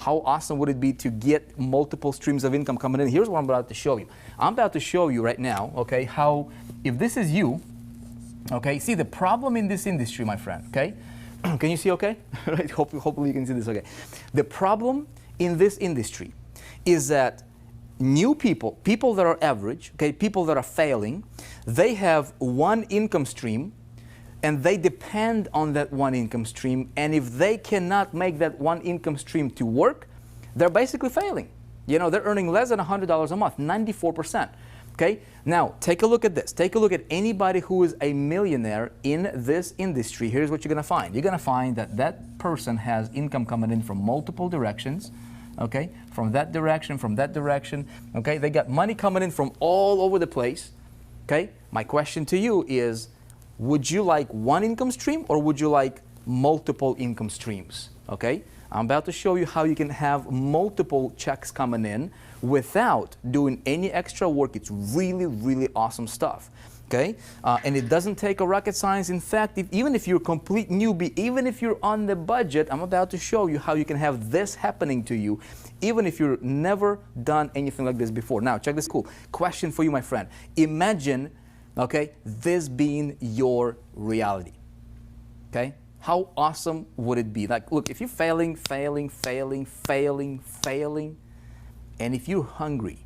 how awesome would it be to get multiple streams of income coming in? Here's what I'm about to show you. I'm about to show you right now, okay, how if this is you, okay, see the problem in this industry, my friend, okay? Can you see okay? Right? Hopefully you can see this okay. The problem in this industry is that new people that are average, okay, people that are failing, they have one income stream and they depend on that one income stream, and if they cannot make that one income stream to work, they're basically failing. You know, they're earning less than $100 a month, 94%. Okay, now take a look at this. Take a look at anybody who is a millionaire in this industry. Here's what you're gonna find. You're gonna find that that person has income coming in from multiple directions, okay, from that direction, okay. They got money coming in from all over the place, okay. My question to you is, would you like one income stream or would you like multiple income streams, okay? I'm about to show you how you can have multiple checks coming in without doing any extra work. It's really, really awesome stuff, okay? And it doesn't take a rocket science. In fact, even if you're a complete newbie, even if you're on the budget, I'm about to show you how you can have this happening to you, even if you've never done anything like this before. Now, check this cool question for you, my friend. Imagine, okay, this being your reality, okay? How awesome would it be? Like, look, if you're failing, and if you're hungry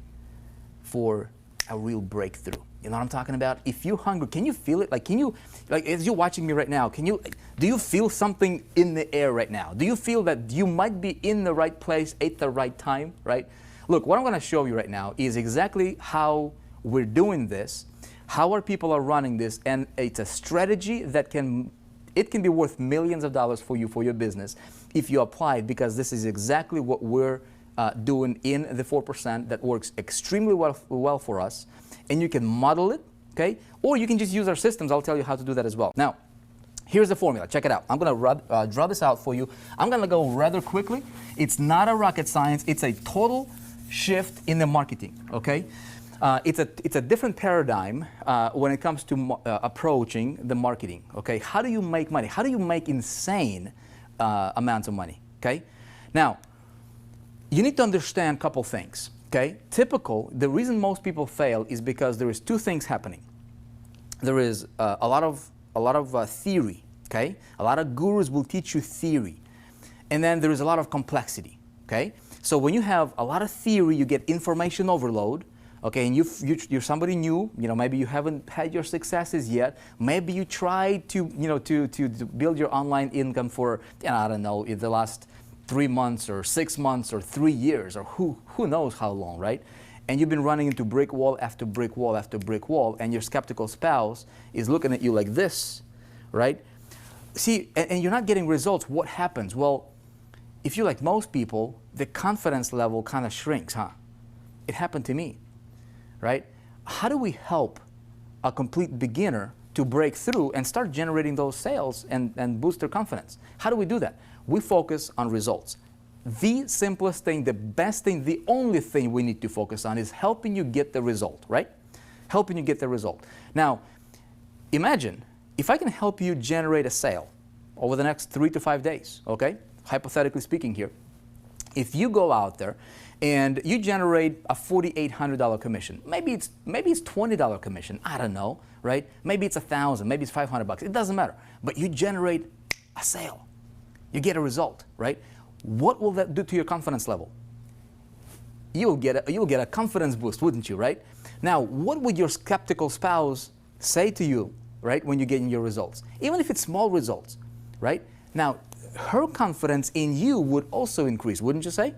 for a real breakthrough, you know what I'm talking about? If you're hungry, can you feel it? Like, can you, like, as you're watching me right now, do you feel something in the air right now? Do you feel that you might be in the right place at the right time, right? Look, what I'm gonna show you right now is exactly how we're doing this, how our people are running this, and it's a strategy that can be worth millions of dollars for you, for your business, if you apply it, because this is exactly what we're doing in the 4% that works extremely well for us. And you can model it, okay? Or you can just use our systems. I'll tell you how to do that as well. Now, here's the formula. Check it out. I'm going to draw this out for you. I'm going to go rather quickly. It's not a rocket science. It's a total shift in the marketing, okay? It's a different paradigm when it comes to approaching the marketing, okay? How do you make money? How do you make insane amounts of money, okay? Now, you need to understand a couple things, okay? The reason most people fail is because there is two things happening. There is a lot of theory, okay? A lot of gurus will teach you theory. And then there is a lot of complexity, okay? So when you have a lot of theory, you get information overload. Okay, and you're somebody new, you know, maybe you haven't had your successes yet. Maybe you tried to build your online income for, you know, I don't know, in the last 3 months or 6 months or 3 years or who knows how long, right? And you've been running into brick wall after brick wall after brick wall, and your skeptical spouse is looking at you like this, right? See, and you're not getting results. What happens? Well, if you're like most people, the confidence level kind of shrinks, huh? It happened to me. Right? How do we help a complete beginner to break through and start generating those sales and boost their confidence? How do we do that? We focus on results. The simplest thing, the best thing, the only thing we need to focus on is helping you get the result, right? Helping you get the result. Now, imagine if I can help you generate a sale over the next 3 to 5 days, okay? Hypothetically speaking here. If you go out there and you generate a $4,800 commission, maybe it's $20 commission, I don't know, right? Maybe it's $1,000, maybe it's $500, it doesn't matter. But you generate a sale, you get a result, right? What will that do to your confidence level? You'll get a confidence boost, wouldn't you, right? Now, what would your skeptical spouse say to you, right, when you're getting your results? Even if it's small results, right? Now, her confidence in you would also increase, wouldn't you say?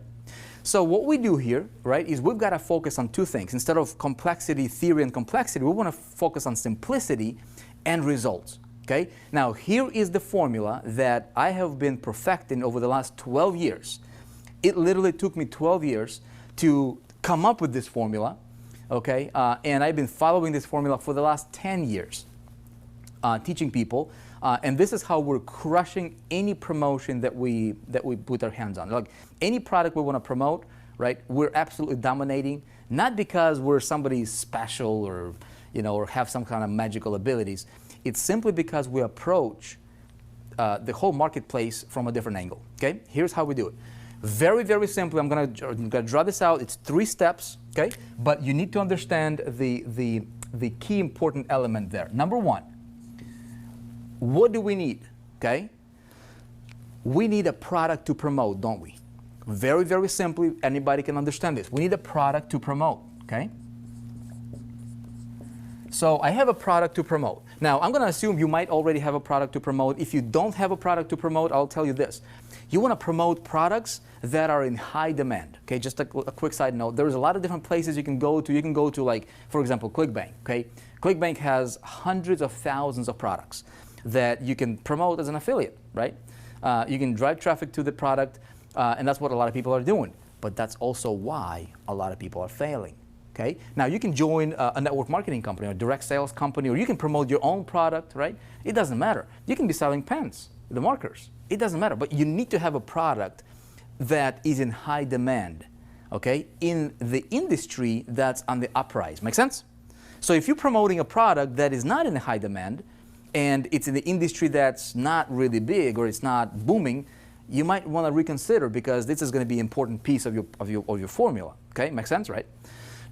So what we do here, right, is we've got to focus on two things. Instead of complexity, theory, and complexity, we want to focus on simplicity and results, okay? Now, here is the formula that I have been perfecting over the last 12 years. It literally took me 12 years to come up with this formula, okay? And I've been following this formula for the last 10 years, teaching people. And this is how we're crushing any promotion that we put our hands on. Like any product we want to promote, right? We're absolutely dominating, not because we're somebody special or, you know, or have some kind of magical abilities. It's simply because we approach the whole marketplace from a different angle. Okay? Here's how we do it. Very, very simply, I'm gonna draw this out. It's 3 steps, okay? But you need to understand the key important element there. Number 1, what do we need, okay? We need a product to promote, don't we? Very, very simply, anybody can understand this. We need a product to promote, okay? So I have a product to promote. Now, I'm going to assume you might already have a product to promote. If you don't have a product to promote, I'll tell you this. You want to promote products that are in high demand, okay? Just a quick side note. There's a lot of different places you can go to. You can go to, like, for example, ClickBank, okay? ClickBank has hundreds of thousands of products that you can promote as an affiliate, right? You can drive traffic to the product, and that's what a lot of people are doing. But that's also why a lot of people are failing. Okay? Now you can join a network marketing company or a direct sales company, or you can promote your own product, right? It doesn't matter. You can be selling pens, the markers. It doesn't matter. But you need to have a product that is in high demand, okay? In the industry that's on the uprise. Make sense? So if you're promoting a product that is not in high demand, and it's in the industry that's not really big or it's not booming, you might want to reconsider, because this is going to be an important piece of your formula. Okay, makes sense, right?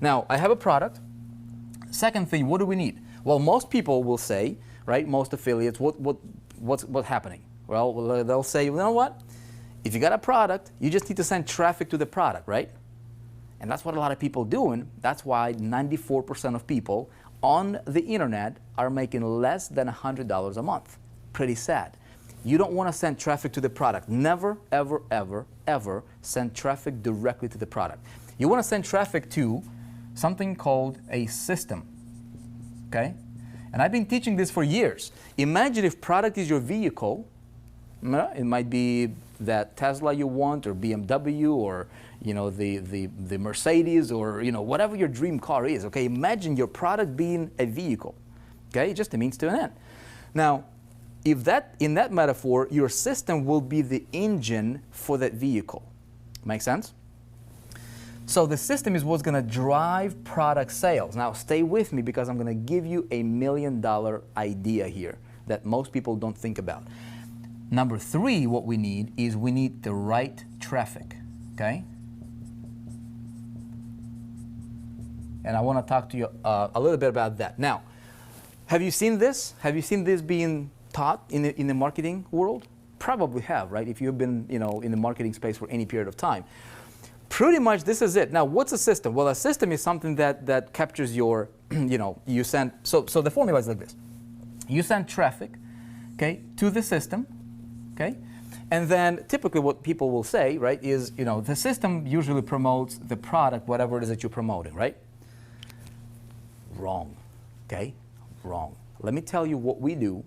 Now, I have a product. Second thing, what do we need? Well, most people will say, right, most affiliates, what's happening? Well, they'll say, you know what? If you got a product, you just need to send traffic to the product, right? And that's what a lot of people are doing. That's why 94% of people on the internet are making less than $100 a month. Pretty sad. You don't want to send traffic to the product. Never, ever, ever, ever send traffic directly to the product. You want to send traffic to something called a system, okay? And I've been teaching this for years. Imagine if product is your vehicle. It might be that Tesla you want, or BMW, or the Mercedes, or whatever your dream car is. Okay, imagine your product being a vehicle. Okay, just a means to an end. Now, if in that metaphor, your system will be the engine for that vehicle. Make sense? So the system is what's going to drive product sales. Now, stay with me, because I'm going to give you a $1 million idea here that most people don't think about. Number 3, what we need is we need the right traffic. Okay? And I want to talk to you a little bit about that. Now, have you seen this? Have you seen this being taught in the marketing world? Probably have, right? If you've been in the marketing space for any period of time. Pretty much this is it. Now, what's a system? Well, a system is something that captures your, you send, so the formula is like this. You send traffic, okay, to the system, okay? And then typically what people will say, right, is, the system usually promotes the product, whatever it is that you're promoting, right? Wrong, okay? Wrong. Let me tell you what we do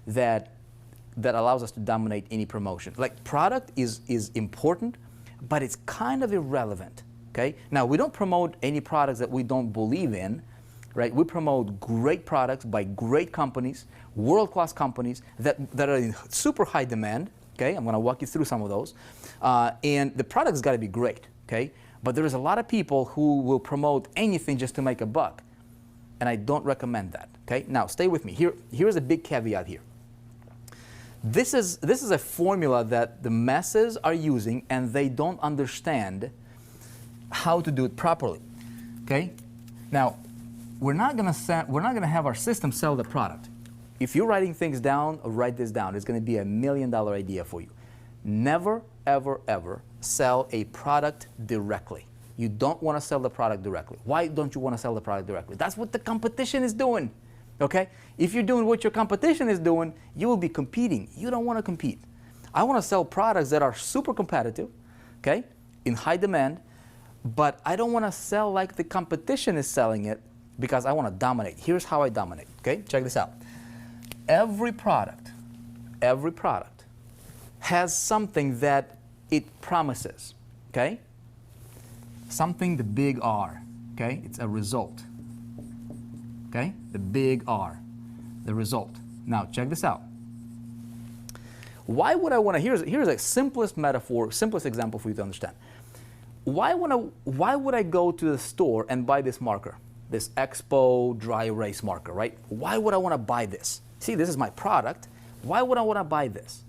that allows us to dominate any promotion. Like, product is important, but it's kind of irrelevant, okay? Now, we don't promote any products that we don't believe in, right? We promote great products by great companies, world-class companies that are in super high demand, okay? I'm gonna walk you through some of those. And the product's gotta be great, okay? But there's a lot of people who will promote anything just to make a buck, and I don't recommend that, okay? Now, stay with me. Here's a big caveat here. This is a formula that the masses are using, and they don't understand how to do it properly. Okay? Now, we're not gonna have our system sell the product. If you're writing things down, write this down. It's gonna be a $1 million idea for you. Never, ever, ever sell a product directly. You don't want to sell the product directly. Why don't you want to sell the product directly? That's what the competition is doing. Okay? If you're doing what your competition is doing, you will be competing. You don't want to compete. I want to sell products that are super competitive, okay, in high demand, but I don't want to sell like the competition is selling it, because I want to dominate. Here's how I dominate, okay? Check this out. Every product has something that it promises, okay? Something, the big R, okay? It's a result. Okay, the big R, the result. Now, check this out. Why would I want to, here's a simplest metaphor, simplest example for you to understand. Why would I go to the store and buy this marker, this Expo dry erase marker, right? Why would I want to buy this? See, this is my product. Why would I want to buy this?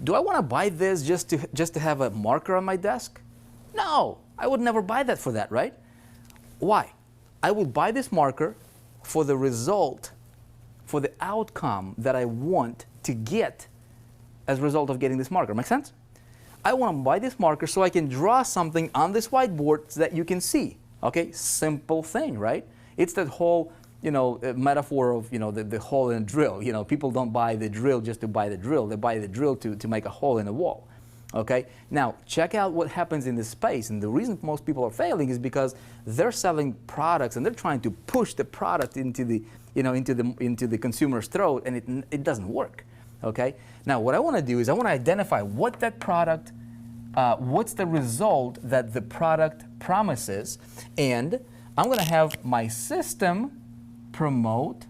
Do I want to buy this just to have a marker on my desk? No, I would never buy that for that, right? Why? I will buy this marker for the result, for the outcome that I want to get as a result of getting this marker. Make sense? I want to buy this marker so I can draw something on this whiteboard so that you can see. Okay, simple thing, right? It's that whole, metaphor of, the hole in a drill. People don't buy the drill just to buy the drill. They buy the drill to make a hole in a wall. Okay, now check out what happens in this space. And the reason most people are failing is because they're selling products and they're trying to push the product into the, into the consumer's throat, and it doesn't work. Okay, now what I want to do is I want to identify what that product, what's the result that the product promises, and I'm going to have my system promote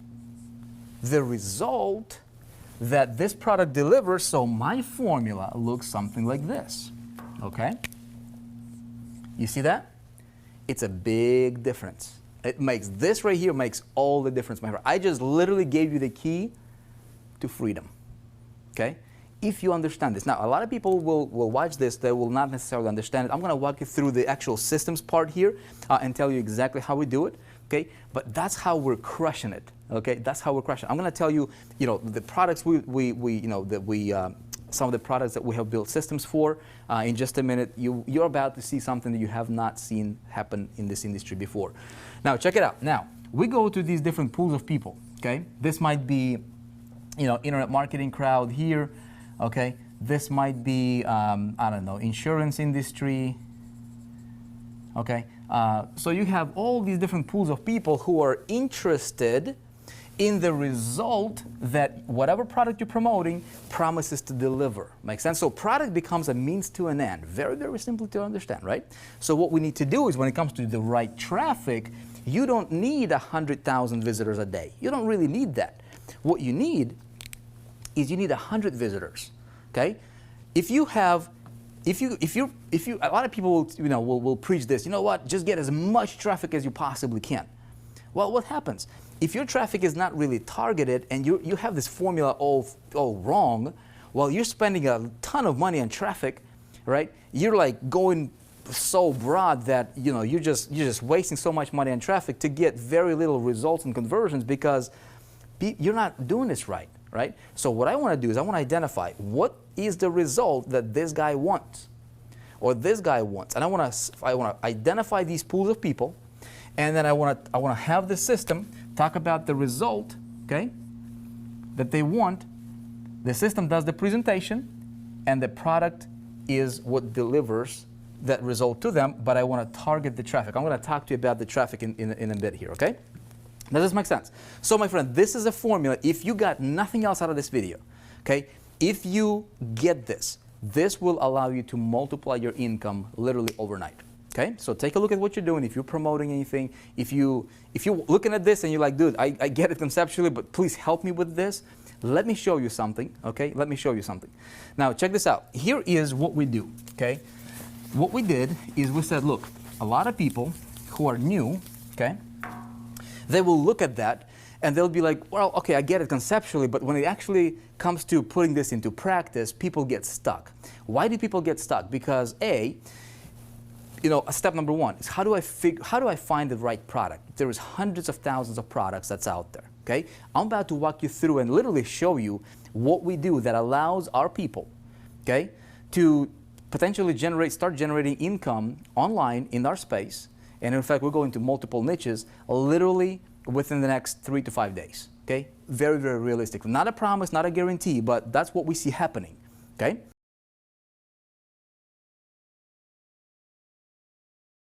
the result that this product delivers, so my formula looks something like this. Okay? You see that? It's a big difference. It makes this right here makes all the difference, my friend. I just literally gave you the key to freedom. Okay? If you understand this. Now, a lot of people will watch this, they will not necessarily understand it. I'm going to walk you through the actual systems part here and tell you exactly how we do it. Okay? But that's how we're crushing it. Okay? That's how we're crushing it. I'm going to tell you, the products some of the products that we have built systems for. In just a minute, you're about to see something that you have not seen happen in this industry before. Now, check it out. Now, we go to these different pools of people. Okay? This might be, internet marketing crowd here. Okay, this might be, I don't know, insurance industry. Okay, so you have all these different pools of people who are interested in the result that whatever product you're promoting promises to deliver. Make sense? So product becomes a means to an end. Very, very simple to understand, right? So what we need to do is when it comes to the right traffic, you don't need 100,000 visitors a day. You don't really need that. What you need is you need 100 visitors. Okay, a lot of people will preach this. You know what? Just get as much traffic as you possibly can. Well, what happens if your traffic is not really targeted and you have this formula all wrong? Well, you're spending a ton of money on traffic, right? You're like going so broad that you're just wasting so much money on traffic to get very little results and conversions because you're not doing this right. Right? So what I want to do is I want to identify what is the result that this guy wants or this guy wants. And I want to identify these pools of people, and then I want to have the system talk about the result, okay, that they want. The system does the presentation, and the product is what delivers that result to them, but I want to target the traffic. I'm going to talk to you about the traffic in a bit here, okay? Does this make sense? So my friend, this is a formula. If you got nothing else out of this video, okay, if you get this, this will allow you to multiply your income literally overnight. Okay, so take a look at what you're doing. If you're promoting anything, if you're looking at this and you're like, dude, I get it conceptually, but please help me with this. Let me show you something. Okay, let me show you something. Now check this out. Here is what we do. Okay, what we did is we said, look, a lot of people who are new, okay, they will look at that and they'll be like, well, okay, I get it conceptually, but when it actually comes to putting this into practice, people get stuck. Why do people get stuck? Because step number one is how do I find the right product? There is hundreds of thousands of products that's out there. Okay, I'm about to walk you through and literally show you what we do that allows our people, okay, to potentially start generating income online in our space. And in fact, we're going to multiple niches literally within the next 3 to 5 days. Okay, very, very realistic. Not a promise, not a guarantee, but that's what we see happening. Okay.